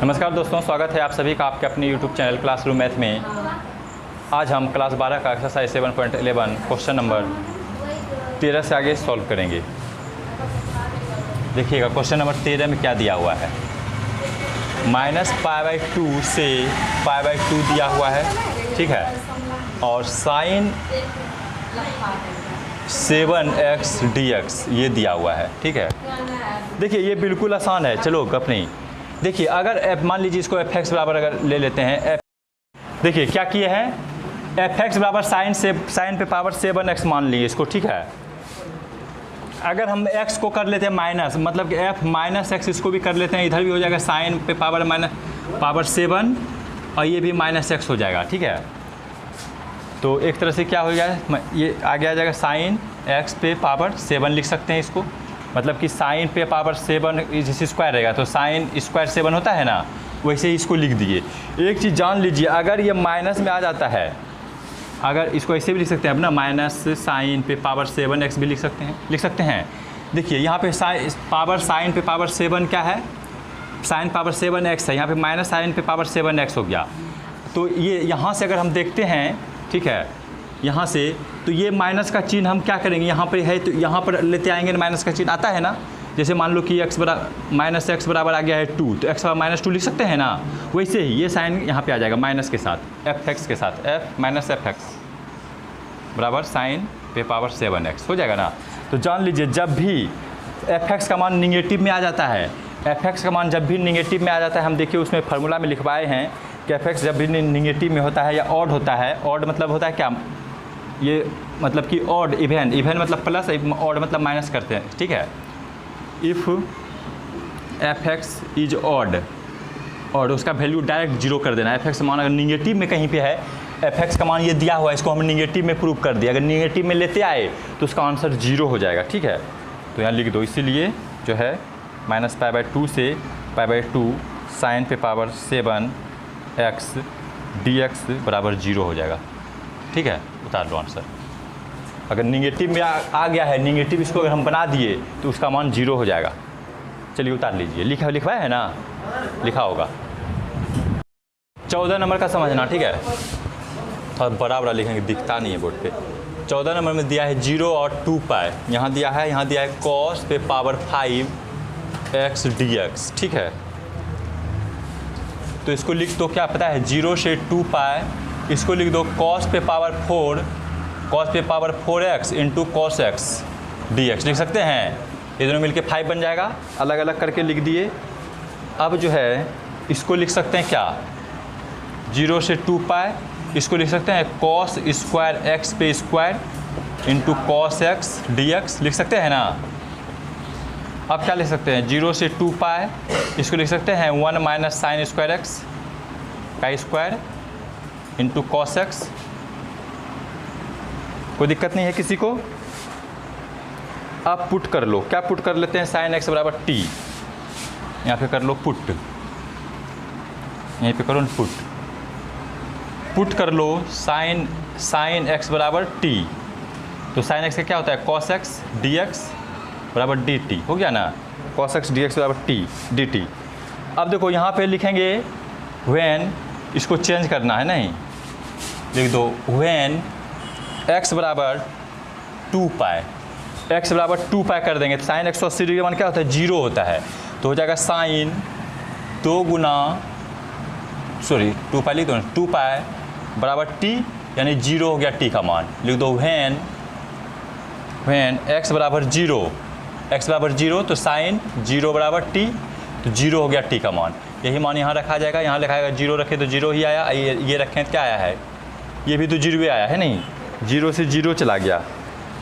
नमस्कार दोस्तों, स्वागत है आप सभी का आपके अपने YouTube चैनल क्लासरूम मैथ में। आज हम क्लास 12 का एक्सरसाइज 7.11 क्वेश्चन नंबर 13 से आगे सॉल्व करेंगे। देखिएगा क्वेश्चन नंबर 13 में क्या दिया हुआ है। -π/2 से π/2 दिया हुआ है, ठीक है, और साइन 7x dx ये दिया हुआ है, ठीक है। देखिए ये बिल्कुल आसान है, चलो गप नहीं। देखिए अगर f मान लीजिए इसको fx बराबर अगर ले लेते हैं, देखिए क्या किए हैं, fx बराबर साइन पे पावर 7x मान लिए इसको, ठीक है। अगर हम x को कर लेते हैं माइनस, मतलब कि f माइनस x इसको भी कर लेते हैं, इधर भी हो जाएगा साइन पे पावर 7 और ये भी -x हो जाएगा, ठीक है। तो एक तरह से क्या हो जाएगा, ये आगे आ जाएगा साइन x पे पावर 7 लिख सकते हैं इसको, मतलब कि साइन पे पावर 7 जैसे स्क्वायर रहेगा तो साइन स्क्वायर 7 होता है ना, वैसे ही इसको लिख दिए। एक चीज़ जान लीजिए, अगर ये माइनस में आ जाता है, अगर इसको ऐसे भी लिख सकते हैं अपना माइनस साइन पे पावर 7x भी लिख सकते हैं। देखिए यहाँ पे साइन पे पावर 7 क्या है, साइन पावर 7x है, यहाँ पे माइनस साइन पे पावर 7x हो गया। तो ये यहाँ से अगर हम देखते हैं, ठीक है, यहाँ से तो ये माइनस का चिन्ह हम क्या करेंगे, यहाँ पर है तो यहाँ पर लेते आएंगे, माइनस का चिन्ह आता है ना। जैसे मान लो कि x बराबर आ गया है 2, तो x बराबर -2 लिख सकते हैं ना। वैसे ही ये साइन यहाँ पे आ जाएगा माइनस के साथ, fx के साथ, f-fx बराबर साइन पे पावर 7x हो जाएगा ना। तो जान लीजिए जब भी fx का मान निगेटिव में आ जाता है, fx का मान जब भी निगेटिव में आ जाता है, हम देखिए उसमें फार्मूला में लिखवाए हैं कि fx जब भी निगेटिव में होता है या ऑड होता है, ऑड मतलब होता है क्या, ये मतलब कि ऑड इवन मतलब प्लस, ऑड मतलब माइनस करते हैं, ठीक है। इफ़ fx इज ऑड और उसका वैल्यू डायरेक्ट जीरो कर देना। fx मान अगर निगेटिव में कहीं पे है, fx का मान ये दिया हुआ है, इसको हम निगेटिव में प्रूव कर दिया। अगर निगेटिव में लेते आए तो उसका आंसर जीरो हो जाएगा, ठीक है। तो यहाँ लिख दो, इसीलिए जो है -π/2 से π/2 साइन पे पावर 7x dx बराबर जीरो हो जाएगा, ठीक है। उतार लो आंसर। अगर निगेटिव में आ गया है, निगेटिव इसको अगर हम बना दिए तो उसका मान जीरो हो जाएगा। चलिए उतार लीजिए, लिखवाया है ना, लिखा होगा। 14 नंबर का समझना, ठीक है, थोड़ा बड़ा लिखेंगे, दिखता नहीं है बोर्ड पे। 14 नंबर में दिया है 0 और 2π, यहाँ दिया है cos पे पावर 5x dx, ठीक है। तो इसको लिख दो, क्या पता है, 0 से 2π, इसको लिख दो cos पे power 4x into cos x dx लिख सकते हैं। ये दोनों मिलके 5 बन जाएगा, अलग अलग करके लिख दिए। अब जो है इसको लिख सकते हैं क्या, 0 से 2π, इसको लिख सकते हैं cos स्क्वायर x पे square into cos x dx लिख सकते हैं ना। अब क्या लिख सकते हैं, 0 से 2π, इसको लिख सकते हैं 1 माइनस साइन स्क्वायर x का स्क्वायर इंटू cos x। कोई दिक्कत नहीं है किसी को। अब पुट कर लो, क्या पुट कर लेते हैं, साइन x बराबर t, यहाँ पे कर लो पुट, यहीं पे करो पुट कर लो साइन x बराबर t। तो साइन x का क्या होता है, cos x dx बराबर dt हो गया ना, cos x dx बराबर t dt। अब देखो यहाँ पे लिखेंगे व्हेन, इसको चेंज करना है, नहीं लिख दो व्हेन x बराबर 2π, x बराबर 2π कर देंगे तो साइन 180 डिग्री मान क्या होता है, जीरो होता है। तो हो जाएगा साइन 2π लिख दो, 2π बराबर t यानी जीरो हो गया t का मान। लिख दो व्हेन x बराबर 0 तो साइन 0 बराबर t, तो जीरो हो गया t का मान। यही मान यहाँ रखा जाएगा, यहाँ लिखा जाएगा 0 रखे तो 0 ही आया, ये रखें तो क्या आया है, ये भी तो 0 आया है, नहीं 0 से 0 चला गया।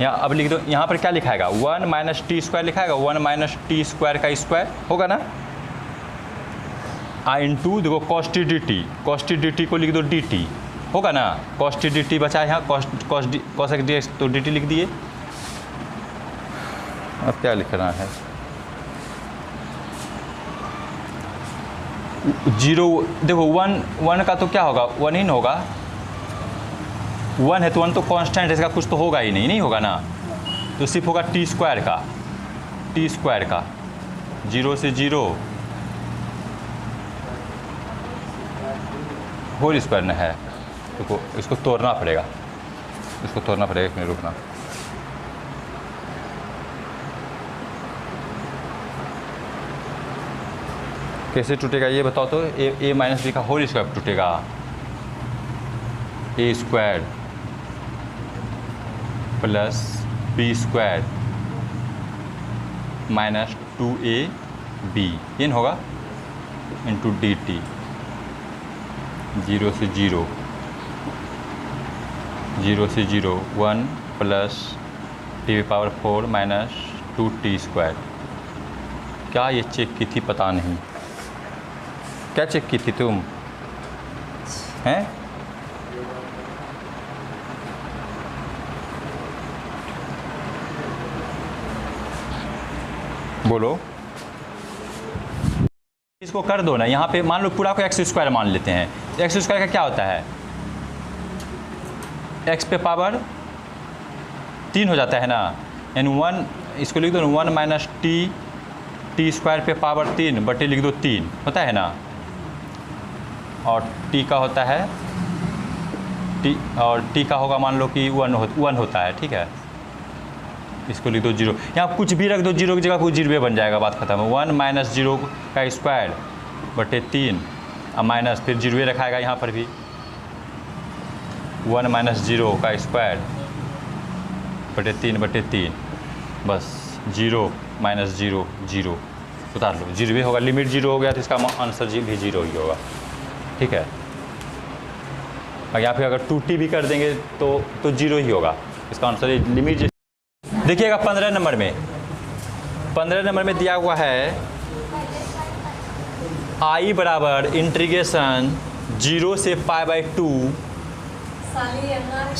यहाँ अब लिख दो, यहाँ पर क्या लिखाएगा, 1 माइनस टी स्क्वायर लिखाएगा, 1 माइनस टी स्क्वायर का स्क्वायर होगा ना, इंटू देखो cos t dt को लिख दो dt होगा ना, cos t dt बचा है यहाँ, cos x dx तो dt लिख दिए। अब क्या लिखना है, 0 देखो 1 का तो क्या होगा, 1 ही होगा, 1 है तो 1 तो कांस्टेंट है, इसका कुछ तो होगा ही नहीं होगा ना। तो सिर्फ होगा टी स्क्वायर का 0 से 0 होल स्क्वायर में है। देखो इसको तोड़ना पड़ेगा, इसको तोड़ना पड़ेगा, एक मिनट रुकना। कैसे टूटेगा ये बताओ तो। ए माइनस बी का होल स्क्वायर टूटेगा। A square plus b square minus 2ab ये न होगा इंटू डी टी, 0 से 0, 0 से 0, 1 plus T power 4 minus 2t square. क्या ये चेक की थी पता नहीं, क्या चेक की थी तुम हैं? बोलो। इसको कर दो ना, यहाँ पे मान लो पूरा को एक्स स्क्वायर मान लेते हैं। एक्स स्क्वायर का क्या होता है, एक्स पे पावर 3 हो जाता है ना, यानी 1, इसको लिख दो 1 माइनस टी स्क्वायर पे पावर 3 बटे लिख दो 3 होता है ना, और टी का होता है टी, और टी का होगा मान लो कि 1 होता है, ठीक है। इसको लिख दो 0, यहाँ कुछ भी रख दो, 0 की जगह कुछ 0 बन जाएगा, बात खत्म। 1 माइनस 0 का स्क्वायर बटे 3 और माइनस फिर 0 रखाएगा यहाँ पर भी, 1 माइनस 0 का स्क्वायर बटे 3 बस 0 माइनस 0 0 उतार लो, 0 होगा। लिमिट 0 हो गया तो इसका आंसर भी 0 ही होगा, ठीक है। और यहाँ पे अगर 2t भी कर देंगे तो 0 ही होगा, इसका आंसर लिमिट। देखिएगा 15 नंबर में दिया हुआ है i बराबर इंटीग्रेशन 0 से π/2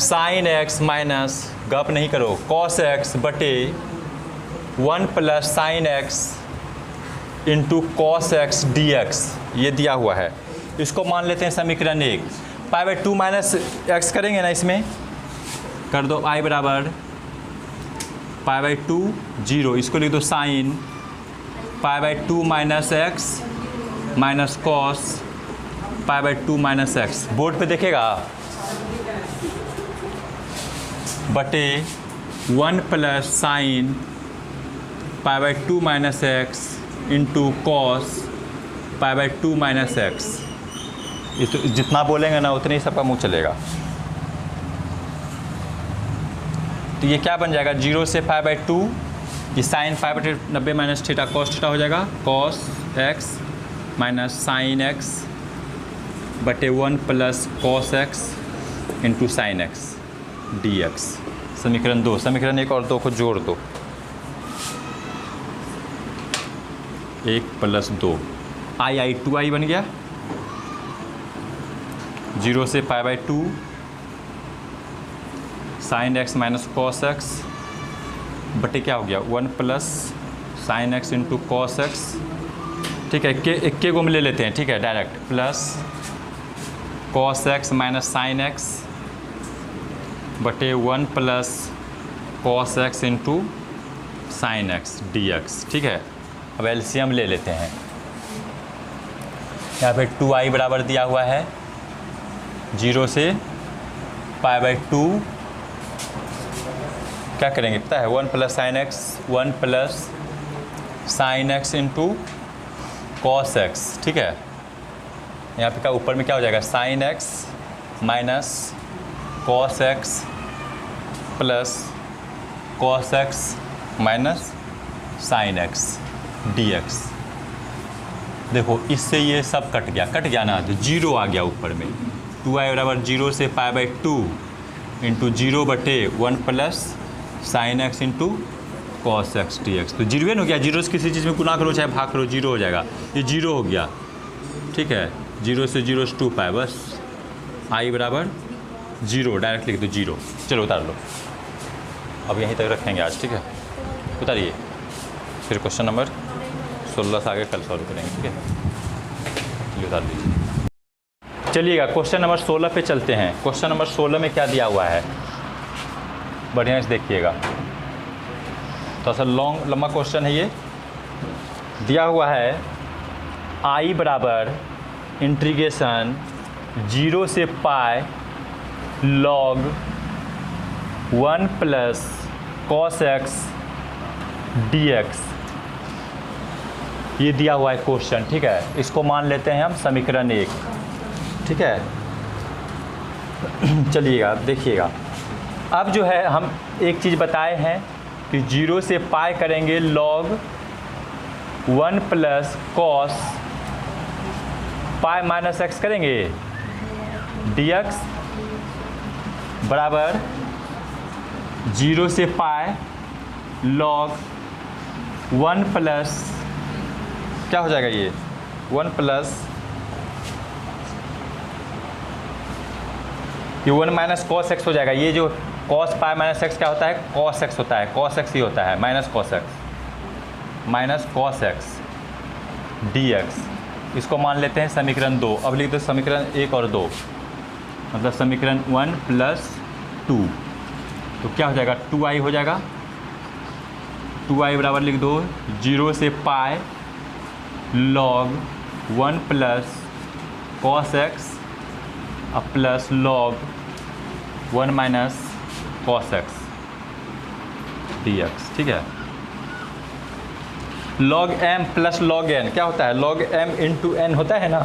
साइन x माइनस, गप नहीं करो, cos x बटे 1 plus sign x into cos x dx ये दिया हुआ है। इसको मान लेते हैं समीकरण 1। π/2 माइनस x करेंगे ना, इसमें कर दो i बराबर π/2 0, इसको लिख दो sine π/2 minus x minus cos π/2 minus x. Board पे देखेगा बटे 1 plus sine π/2 minus x into cos π/2 minus x. जितना बोलेंगे ना उतने ही सबका मुँह चलेगा। तो ये क्या बन जाएगा, 0 से π/2, ये sine π/90 minus theta cos theta हो जाएगा, cos x minus sine x बटे 1 plus cos x into sine x d x. समीकरण 2, समीकरण 1 और 2 को जोड़ दो, 1 प्लस 2 आई 2i बन गया, 0 से π/2 sine x minus cos x बटे क्या हो गया 1 plus sine x into cos x, ठीक है। इक्के को हम ले लेते हैं, ठीक है, direct, plus cos x minus sine x बटे 1 plus cos x into sine x d x, ठीक है। अब एलसीएम ले लेते हैं। यहाँ पे 2i बराबर दिया हुआ है 0 से π/2, क्या करेंगे पता है, 1 plus sine x, 1 plus sine x into cos x, ठीक है। यहाँ पे क्या ऊपर में क्या हो जाएगा, sign x minus cos x plus cos x minus sine x d x. देखो इससे ये सब कट गया ना, तो 0 आ गया ऊपर में। 2i बराबर 0 से π/2 इंटू 0 बटे 1 plus sine x into cos x d x. तो 0 हो गया, 0 से किसी चीज़ में गुना करो चाहे भाग करो 0 हो जाएगा, ये 0 हो गया, ठीक है। 0 से 0 से 2π, बस i बराबर 0 डायरेक्ट लिख दो 0। चलो उतार लो, अब यहीं तक रखेंगे आज, ठीक है। उतारिए, फिर क्वेश्चन नंबर 16 से आगे कल सॉल्व करेंगे, ठीक है। चलिए उतार लीजिए। चलिएगा क्वेश्चन नंबर 16 पे चलते हैं। क्वेश्चन नंबर 16 में क्या दिया हुआ है, बढ़िया से देखिएगा, तो असल लंबा क्वेश्चन है ये। दिया हुआ है i बराबर इंटीग्रेशन 0 से pi log 1 plus cos x dx, ये दिया हुआ है क्वेश्चन, ठीक है। इसको मान लेते हैं हम समीकरण 1, ठीक है। चलिएगा देखिएगा, अब जो है हम एक चीज़ बताए हैं कि 0 से पाई करेंगे log 1 plus cos pi minus x करेंगे dx बराबर 0 से पाई log 1 प्लस क्या हो जाएगा ये 1 प्लस ये 1 माइनस कॉस एक्स हो जाएगा। ये जो कॉस पाई माइनस एक्स क्या होता है, कॉस एक्स होता है, कॉस एक्स ही होता है, minus cos x d x. इसको मान लेते हैं समीकरण 2। अब लिख दो समीकरण 1 और 2, मतलब समीकरण 1 प्लस 2, तो क्या हो जाएगा 2i हो जाएगा। 2i बराबर लिख दो 0 से pi log 1 plus cos x plus log 1 minus cos x d x, ठीक है। log m plus log n क्या होता है, log m इंटू n होता है ना,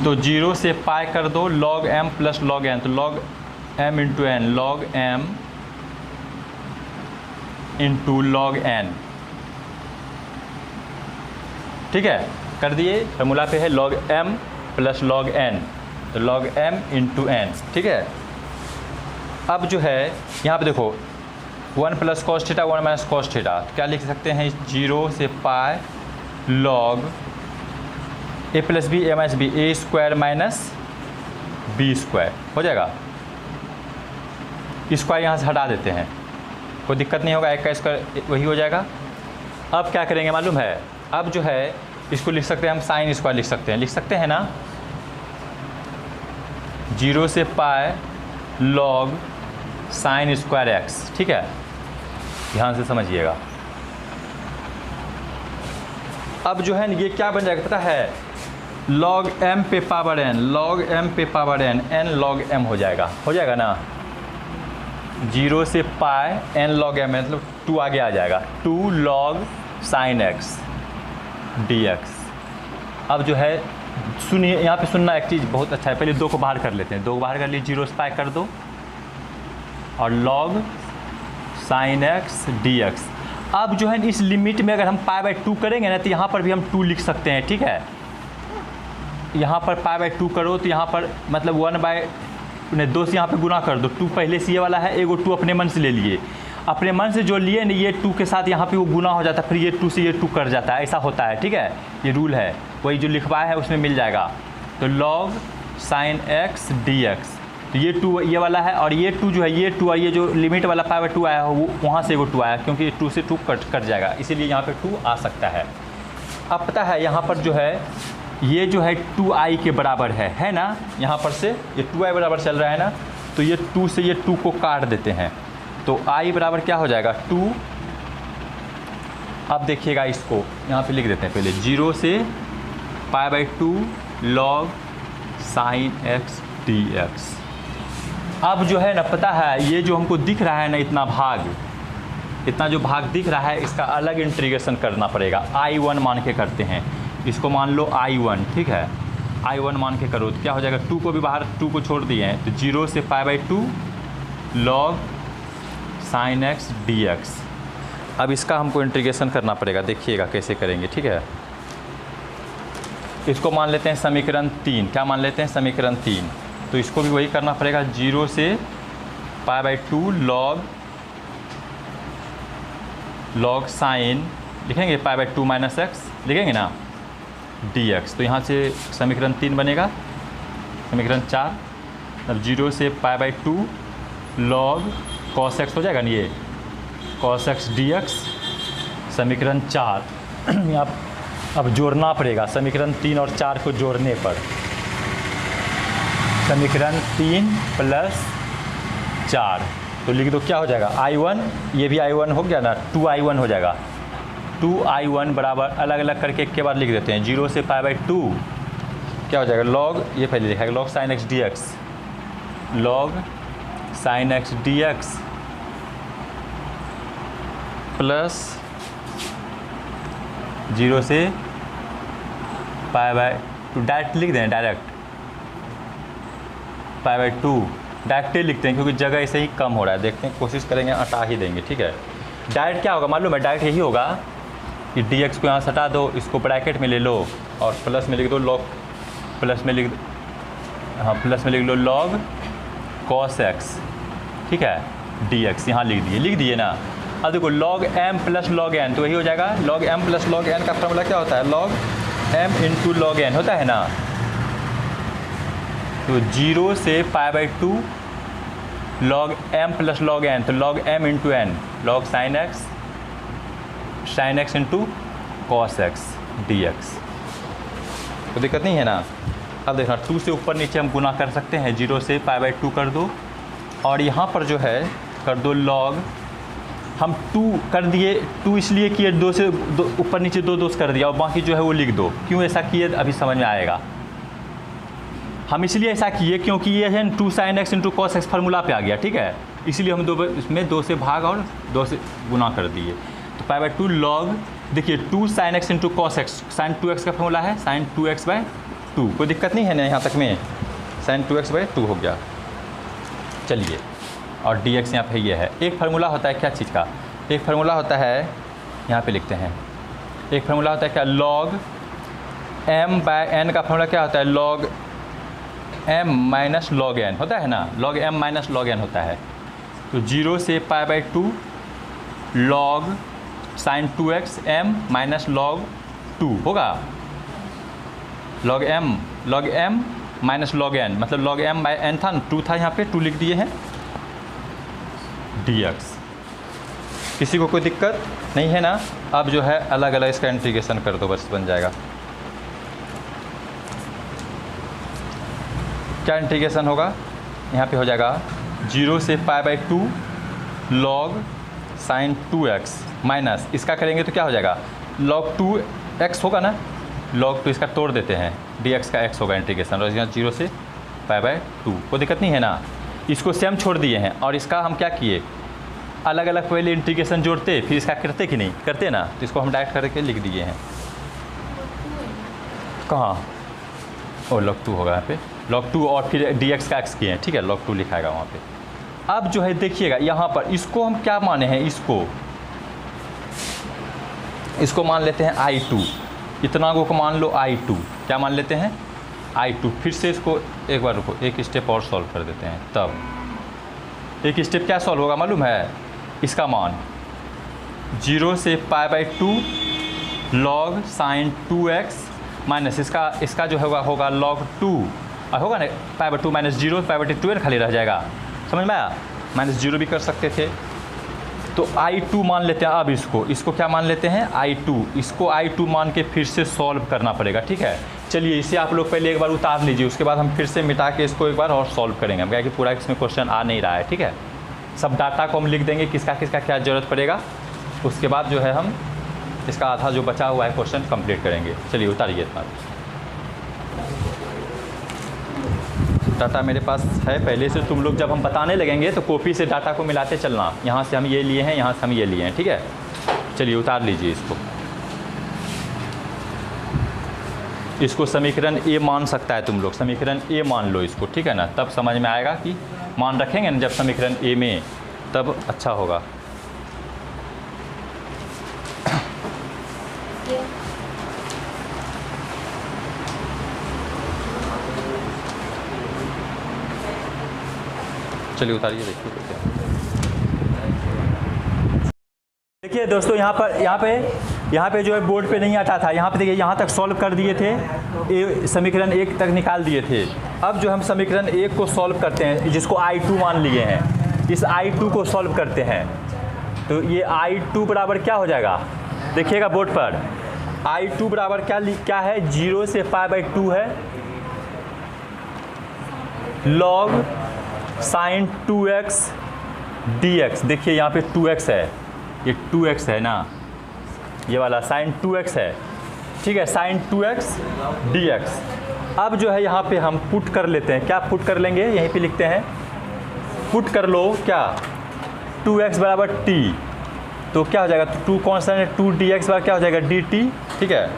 तो 0 से पाई कर दो log m plus log n, तो log m into n, log m into log n, ठीक है, कर दिए। फॉर्मूला पे है log m plus log n, तो log m इंटू n, ठीक है। अब जो है यहाँ पे देखो 1 plus cos theta 1 minus cos theta, क्या लिख सकते हैं 0 से pi log a plus B A minus B, A square minus B square हो जाएगा। स्क्वायर यहाँ से हटा देते हैं, कोई दिक्कत नहीं होगा, एक का स्क्वायर वही हो जाएगा। अब क्या करेंगे मालूम है, अब जो है इसको लिख सकते हैं हम साइन स्क्वायर लिख सकते हैं ना, 0 से pi log sine square x, ठीक है, ध्यान से समझिएगा। अब जो है ये क्या बन जाएगा पता है, log m पे पावर n, log m पे power n, n log m हो जाएगा ना। 0 से पाई n log m मतलब 2 आगे आ जाएगा, 2 log साइन x dx। अब जो है सुनिए, यहाँ पे सुनना एक चीज़ बहुत अच्छा है, पहले 2 को बाहर कर लेते हैं, 2 को बाहर कर लिए 0 से पाई कर दो और log साइन x dx। अब जो है इस लिमिट में अगर हम π/2 करेंगे ना तो यहाँ पर भी हम 2 लिख सकते हैं, ठीक है। यहाँ पर π/2 करो तो यहाँ पर मतलब 1/2 से यहाँ पे गुना कर दो, 2 पहले से ये वाला है, एगो 2 अपने मन से ले लिए, अपने मन से जो लिए ना ये 2 के साथ यहाँ पे वो गुना हो जाता है, फिर ये 2 से ये 2 कर जाता है, ऐसा होता है, ठीक है। ये रूल है, वही जो लिखवाया है उसमें मिल जाएगा। तो log साइन x dx, तो ये 2 ये वाला है और ये 2 जो है ये 2 और ये जो लिमिट वाला π/2 आया हो वो वहाँ से एगो 2 आया, क्योंकि 2 से 2 कट जाएगा, इसीलिए यहाँ पे 2 आ सकता है। अब पता है यहाँ पर जो है ये जो है 2i के बराबर है ना, यहाँ पर से ये 2i बराबर चल रहा है ना, तो ये 2 से ये 2 को काट देते हैं, तो i बराबर क्या हो जाएगा 2। अब देखिएगा इसको यहाँ पे लिख देते हैं पहले 0 से π/2 log साइन x dx। अब जो है ना पता है ये जो हमको दिख रहा है ना इतना जो भाग दिख रहा है इसका अलग इंटीग्रेशन करना पड़ेगा, I1 मान के करते हैं, इसको मान लो I1, ठीक है, I1 मान के करो तो क्या हो जाएगा, 2 को भी बाहर 2 को छोड़ दिए हैं, तो 0 से π/2 log साइन x dx। अब इसका हमको इंटीग्रेशन करना पड़ेगा, देखिएगा कैसे करेंगे, ठीक है। इसको मान लेते हैं समीकरण 3, क्या मान लेते हैं समीकरण 3, तो इसको भी वही करना पड़ेगा, 0 से π/2 log साइन लिखेंगे π/2 माइनस एक्स लिखेंगे ना dx, तो यहाँ से समीकरण 3 बनेगा, समीकरण 4, तब 0 से π/2 log cos x हो जाएगा ना, ये cos x dx, समीकरण 4। यहाँ अब जोड़ना पड़ेगा समीकरण 3 और 4 को जोड़ने पर, समीकरण 3 प्लस 4, तो लिख दो क्या हो जाएगा I1, ये भी I1 हो गया ना, 2I1 हो जाएगा, 2I1 बराबर अलग अलग करके एक के बाद लिख देते हैं, 0 से π/2 क्या हो जाएगा, लॉग, ये पहले लिखा है log sine x d x, log sine x d x plus 0 से पाई बाय 2, डायरेक्ट लिख दें, डायरेक्ट पाई बाय 2 डायरेक्ट लिखते हैं क्योंकि जगह ऐसे ही कम हो रहा है। देखते हैं, कोशिश करेंगे, हटा ही देंगे, ठीक है। डायरेक्ट क्या होगा मालूम है, डायरेक्ट यही होगा कि डी एक्स को यहाँ से हटा दो, इसको ब्रैकेट में ले लो और प्लस में लिख दो लॉग, प्लस में लिख, हाँ प्लस में लिख लो लॉग कॉस एक्स, ठीक है, डी एक्स यहाँ लिख दिए ना। अब देखो log m plus log n, तो वही हो जाएगा, log m plus log n का फॉर्मूला क्या होता है, log m into log N होता है ना। तो 0 से pi by 2 log m plus log n, तो log m into n, log sine x into cos x d x, तो दिक्कत नहीं है ना। अब देखना 2 से ऊपर नीचे हम गुना कर सकते हैं, 0 से पाई बाई 2 कर दो और यहाँ पर जो है कर दो लॉग, हम 2 कर दिए, 2 इसलिए किए 2 से ऊपर नीचे 2 कर दिया और बाकी जो है वो लिख दो। क्यों ऐसा किए अभी समझ में आएगा। हम इसलिए ऐसा किए क्योंकि ये है 2 sine x into cos x formula पे आ गया, ठीक है, इसलिए हम इसमें 2 से भाग और 2 से गुना कर दिए। तो पाई बाई 2 लॉग, देखिए 2 sine x into cos x, sine 2x का फॉर्मूला है साइन 2x बाय 2, कोई दिक्कत नहीं है ना यहाँ तक में, साइन 2x बाय 2 हो गया। चलिए, और डी एक्स यहाँ पे ये है। एक फार्मूला होता है क्या चीज़ का, एक फार्मूला होता है, यहाँ पे लिखते हैं, एक फार्मूला होता है क्या, लॉग एम बाय एन का फार्मूला क्या होता है, log M minus log N होता है ना, log M minus log N होता है। तो 0 से pi by 2 log sine 2x M minus log 2 होगा, log M minus log N, मतलब लॉग एम बाई एन था, 2 था यहाँ पे, 2 लिख दिए हैं डी एक्स। किसी को कोई दिक्कत नहीं है ना। अब जो है अलग अलग इसका इंटीग्रेशन कर दो, बस बन जाएगा। क्या इंटीग्रेशन होगा, यहाँ पे हो जाएगा 0 से pi by 2 log sine 2x minus, इसका करेंगे तो क्या हो जाएगा, लॉग 2x होगा ना, लॉग 2 इसका तोड़ देते हैं, dx का x होगा इंटीग्रेशन, और यहाँ 0 से पाई बाई 2, कोई दिक्कत नहीं है ना। इसको सेम छोड़ दिए हैं और इसका हम क्या किए, अलग अलग पहले इंटीग्रेशन जोड़ते फिर इसका करते कि नहीं करते ना, तो इसको हम डायरेक्ट करके लिख दिए हैं। कहाँ, ओ लॉग 2 होगा यहाँ पे, लॉग 2 और फिर dx का x किए हैं, ठीक है, लॉग 2 लिखाएगा वहाँ पे। अब जो है देखिएगा यहाँ पर इसको हम क्या माने हैं, इसको मान लेते हैं I2, इतना को मान लो I2, क्या मान लेते हैं I2। फिर से इसको एक बार रुको, एक स्टेप और सॉल्व कर देते हैं, तब एक स्टेप क्या सॉल्व होगा मालूम है, इसका मान 0 से pi by 2 log sine 2x minus इसका जो होगा लॉग 2 होगा ना, पाई बाई 2 माइनस 0 पाई बाई 2 खाली रह जाएगा, समझ में आया, माइनस 0 भी कर सकते थे। तो I2 मान लेते हैं, अब इसको क्या मान लेते हैं I2, इसको I2 मान के फिर से सॉल्व करना पड़ेगा, ठीक है। चलिए इसे आप लोग पहले एक बार उतार लीजिए, उसके बाद हम फिर से मिटा के इसको एक बार और सॉल्व करेंगे, हम क्या कि पूरा इसमें क्वेश्चन आ नहीं रहा है, ठीक है। सब डाटा को हम लिख देंगे किसका किसका क्या ज़रूरत पड़ेगा, उसके बाद जो है हम इसका आधा जो बचा हुआ है क्वेश्चन कंप्लीट करेंगे। चलिए उतारिए इतना डाटा मेरे पास है पहले से, तुम लोग जब हम बताने लगेंगे तो कॉपी से डाटा को मिलाते चलना, यहाँ से हम ये लिए हैं, यहाँ से हम ये लिए हैं, ठीक है। चलिए उतार लीजिए इसको समीकरण ए मान सकता है तुम लोग, समीकरण ए मान लो इसको, ठीक है ना, तब समझ में आएगा कि मान रखेंगे ना जब समीकरण ए में, तब अच्छा होगा। चलिए उतारिए, देखिए दोस्तों, यहाँ पे जो है बोर्ड पे नहीं आता था, यहाँ पे देखिए यहाँ तक सॉल्व कर दिए थे, समीकरण 1 तक निकाल दिए थे। अब जो हम समीकरण 1 को सॉल्व करते हैं, जिसको I2 मान लिए हैं, इस I2 को सॉल्व करते हैं, तो ये I2 बराबर क्या हो जाएगा, देखिएगा बोर्ड पर, I2 बराबर क्या है, 0 से पाई बाई 2 है लॉग साइन 2x dx, देखिए यहाँ पे 2x है, ये 2x है ना, ये वाला साइन 2x है, ठीक है, साइन 2x dx अब जो है यहाँ पे हम पुट कर लेते हैं। क्या पुट कर लेंगे, यहीं पे लिखते हैं पुट कर लो क्या 2x बराबर t, तो क्या हो जाएगा, तो 2 कॉन्स्टेंट है, 2dx बराबर क्या हो जाएगा dt, ठीक है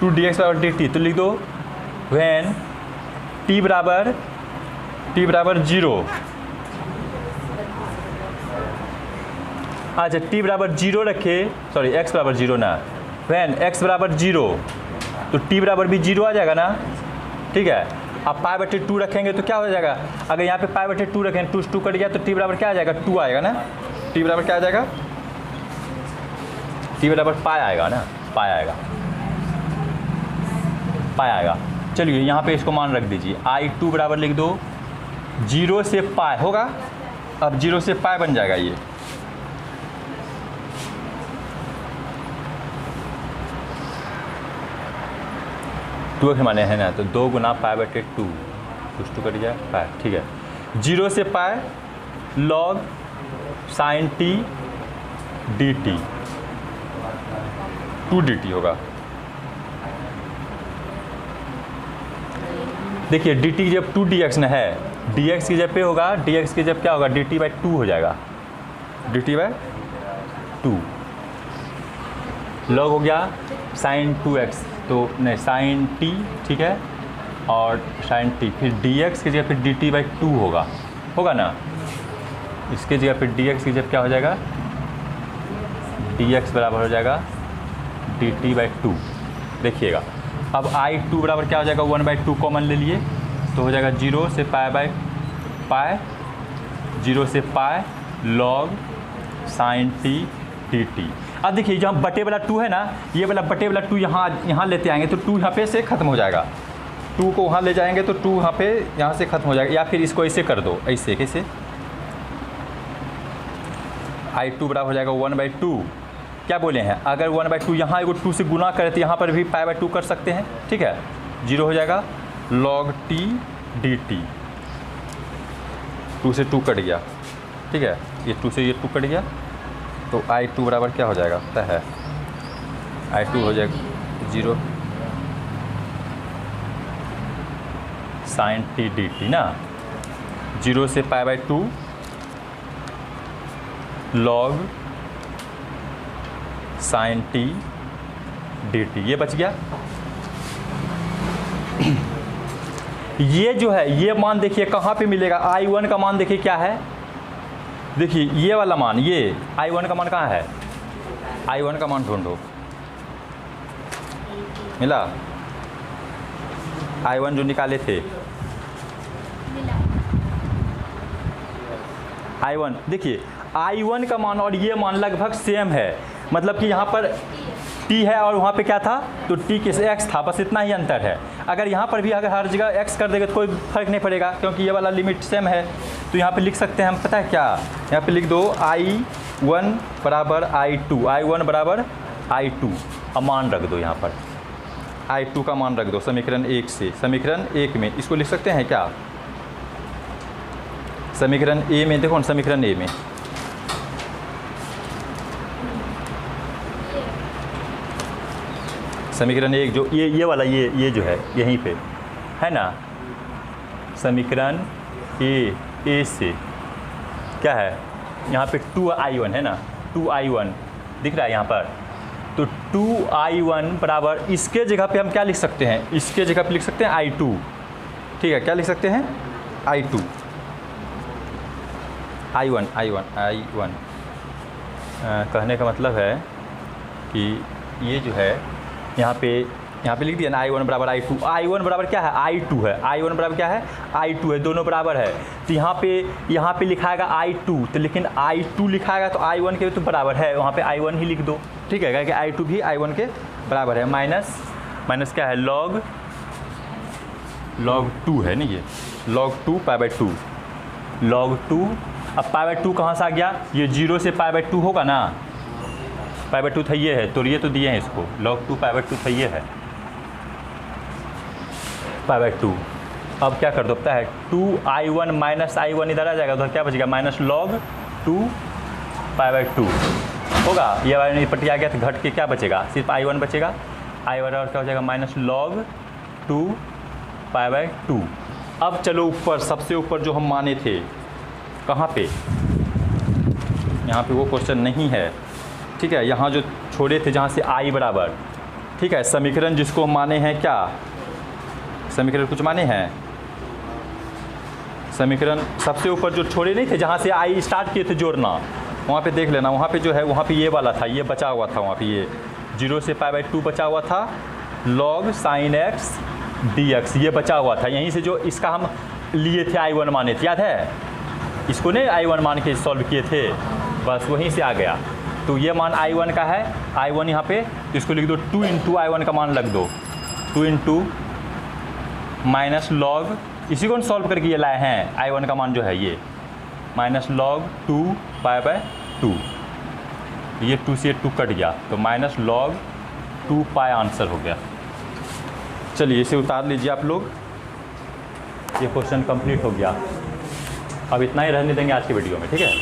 2dx बराबर dt। तो लिख दो व्हेन t बराबर 0, अच्छा t बराबर 0 रखे, सॉरी x बराबर 0 ना, व्हेन x बराबर 0 तो t बराबर भी 0 आ जाएगा ना, ठीक है। अब पाई बटे 2 रखेंगे तो क्या हो जाएगा, अगर यहाँ पे पाई बटे 2 रखें 2 से 2 कट गया तो t बराबर क्या आ जाएगा 2 आएगा ना, t बराबर क्या आ जाएगा, t बराबर पाई आएगा ना, पाई आएगा। चलिए यहाँ पे इसको मान रख दीजिए, I2 बराबर लिख दो 0 से पाई होगा, अब 0 से पाई बन जाएगा ये, टू के माने है ना, तो 2 गुना पाई बटे 2, कुछ 2 कट गया पाई, ठीक है 0 से pi log sign t dt, 2 dt होगा। देखिए dt जब 2 dx न है, dx की जब पे होगा, dx की जब क्या होगा dt बाई 2 हो जाएगा, dt बाई 2 लॉग हो गया साइन 2x, तो नहीं साइन t, ठीक है, और साइन t, फिर dx की जगह फिर dt बाई 2 होगा ना, इसके जगह फिर dx की जगह क्या हो जाएगा, dx बराबर हो जाएगा dt बाई 2। देखिएगा अब I2 बराबर क्या हो जाएगा 1/2 कॉमन ले लिए तो हो जाएगा 0 से पाई बाई पाई, 0 से pi log sign t dt। अब देखिए जहाँ बटे वाला 2 है ना, ये वाला बटे वाला 2 यहाँ लेते आएंगे तो 2 यहाँ पे से ख़त्म हो जाएगा, 2 को वहाँ ले जाएंगे तो 2 यहाँ पे यहाँ से ख़त्म हो जाएगा, या फिर इसको ऐसे कर दो, ऐसे कैसे I2 बराबर हो जाएगा 1/2, क्या बोले हैं, अगर 1/2 यहाँ एगो 2 से गुना करें तो यहाँ पर भी पाई बाई 2 कर सकते हैं, ठीक है 0 हो जाएगा log t dt, 2 से 2 कट गया, ठीक है ये 2 से ये 2 कट गया, तो I2 बराबर क्या हो जाएगा पता है, I2 हो जाएगा 0 साइन t dt ना, 0 से pi by 2 log sign t dt, ये बच गया। ये जो है ये मान देखिए कहाँ पे मिलेगा, I1 का मान देखिए क्या है, देखिए ये वाला मान, ये I1 का मान कहाँ है, I1 का मान ढूंढो, मिला I1 जो निकाले थे, I1 देखिए I1 का मान और ये मान लगभग सेम है, मतलब कि यहाँ पर t है और वहाँ पे क्या था तो t के x था, बस इतना ही अंतर है। अगर यहाँ पर भी अगर हर जगह x कर देंगे तो कोई फर्क नहीं पड़ेगा, क्योंकि ये वाला लिमिट सेम है। तो यहाँ पे लिख सकते हैं हम, पता है क्या, यहाँ पे लिख दो I1 बराबर I2, I1 बराबर I2, अब मान रख दो यहाँ पर I2 का मान रख दो समीकरण 1 से, समीकरण 1 में इसको लिख सकते हैं क्या, समीकरण ए में देखो, समीकरण ए में समीकरण 1 जो ये वाला ये जो है यहीं पे है ना, समीकरण ए से क्या है, यहाँ पे 2I1 है ना, 2I1 दिख रहा है यहाँ पर, तो 2I1 बराबर इसके जगह पे हम क्या लिख सकते हैं, इसके जगह पे लिख सकते हैं I2, ठीक है क्या लिख सकते हैं I2 I1 कहने का मतलब है कि ये जो है यहाँ पे लिख दिया ना I1 बराबर I2, I1 बराबर क्या है I2 है, I1 बराबर क्या है I2 है, दोनों बराबर है। तो यहाँ पे लिखाएगा I2, तो लेकिन I2 लिखाएगा तो I1 के तो बराबर है, वहाँ पे I1 ही लिख दो, ठीक है, क्योंकि I2 भी I1 के बराबर है। माइनस क्या है log 2 है ना, ये log 2 पाई बाई 2, log 2, अब पाई बाई 2 कहाँ से आ गया, ये 0 से पाई बाई 2 होगा ना, पाई बाई 2 था ये है, तो ये तो दिए हैं इसको, log 2 पाई बाई 2 था ये है पाई बाई 2। अब क्या कर दो पता है, 2I1 माइनस I1 इधर आ जाएगा, उधर क्या बचेगा माइनस log 2 पाई बाई 2 होगा, ये वाला पट्टी आ गया तो घट के क्या बचेगा, सिर्फ I1 बचेगा, I1 और क्या हो जाएगा माइनस log 2 पाई बाय 2। अब चलो ऊपर, सबसे ऊपर जो हम माने थे, कहाँ पे, यहाँ पे वो क्वेश्चन नहीं है, ठीक है। यहाँ जो छोड़े थे जहाँ से आई बराबर, ठीक है, समीकरण जिसको हम माने हैं क्या, समीकरण कुछ माने हैं, समीकरण सबसे ऊपर जो छोड़े नहीं थे जहाँ से आई स्टार्ट किए थे जोड़ना, वहाँ पे देख लेना, वहाँ पे जो है वहाँ पे ये वाला था, ये बचा हुआ था, वहाँ पे ये 0 से पाई बाय 2 बचा हुआ था, log sin x dx ये बचा हुआ था। यहीं से जो इसका हम लिए थे I1 माने थे, याद है, इसको नहीं I1 मान के सॉल्व किए थे, बस वहीं से आ गया। तो ये मान I1 का है, I1 यहाँ पे, तो इसको लिख दो 2 इंटू I1 का मान लग दो, 2 इंटू माइनस लॉग, इसी को हम सॉल्व करके ये लाए हैं, I1 का मान जो है ये माइनस लॉग 2 पाई बाय 2, ये 2 से 2 कट गया, तो माइनस लॉग 2 पाई आंसर हो गया। चलिए इसे उतार लीजिए आप लोग, ये क्वेश्चन कंप्लीट हो गया। अब इतना ही रहने देंगे आज की वीडियो में, ठीक है।